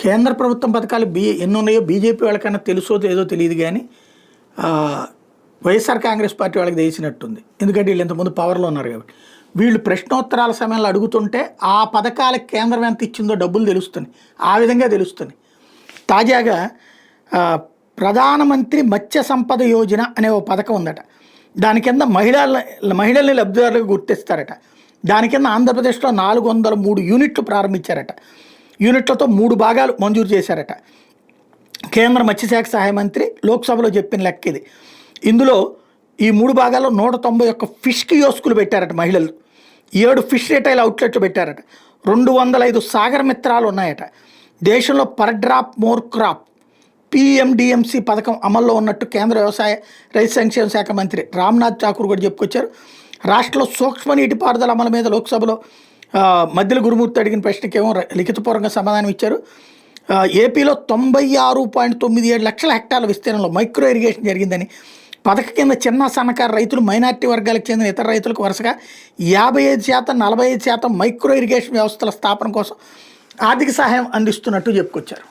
కేంద్ర ప్రభుత్వం పథకాలు ఎన్ని ఉన్నాయో బీజేపీ వాళ్ళకన్నా తెలుసో ఏదో తెలియదు కానీ వైఎస్ఆర్ కాంగ్రెస్ పార్టీ వాళ్ళకి తెలిసినట్టుంది. ఎందుకంటే వీళ్ళు ఇంతకుముందు పవర్లో ఉన్నారు కాబట్టి. వీళ్ళు ప్రశ్నోత్తరాల సమయంలో అడుగుతుంటే ఆ పథకాలకు కేంద్రం ఎంత ఇచ్చిందో డబ్బులు తెలుస్తుంది, ఆ విధంగా తెలుస్తుంది. తాజాగా ప్రధానమంత్రి మత్స్య సంపద యోజన అనే ఒక పథకం ఉందట. దాని కింద మహిళల్ని లబ్ధిదారులకు గుర్తిస్తారట. దాని కింద ఆంధ్రప్రదేశ్లో 403 యూనిట్లు ప్రారంభించారట. యూనిట్లతో 3 భాగాలు మంజూరు చేశారట. కేంద్ర మత్స్యశాఖ సహాయ మంత్రి లోక్సభలో చెప్పిన లెక్క ఇది. ఇందులో ఈ 3 భాగాల్లో 191 ఫిష్ కియోస్కులు పెట్టారట మహిళలు. 7 ఫిష్ రిటైల్ అవుట్లెట్లు పెట్టారట. 205 సాగర మిత్రాలు ఉన్నాయట. దేశంలో పర్ డ్రాప్ మోర్ క్రాప్ పిఎండిఎంసి పథకం అమల్లో ఉన్నట్టు కేంద్ర వ్యవసాయ రైతు సంక్షేమ శాఖ మంత్రి రామ్నాథ్ ఠాకూర్ కూడా చెప్పుకొచ్చారు. రాష్ట్రంలో సూక్ష్మ నీటిపారుదల అమలు మీద లోక్సభలో మధ్యలో గురుమూర్తి అడిగిన ప్రశ్నకేమో లిఖితపూర్వకంగా సమాధానం ఇచ్చారు. ఏపీలో 96.97 లక్షల హెక్టార్ల విస్తీర్ణంలో మైక్రో ఇరిగేషన్ జరిగిందని, పథకం కింద చిన్న సన్నకారు రైతులు, మైనార్టీ వర్గాలకు చెందిన ఇతర రైతులకు వరుసగా 55%, 45% మైక్రో ఇరిగేషన్ వ్యవస్థల స్థాపన కోసం ఆర్థిక సహాయం అందిస్తున్నట్టు చెప్పుకొచ్చారు.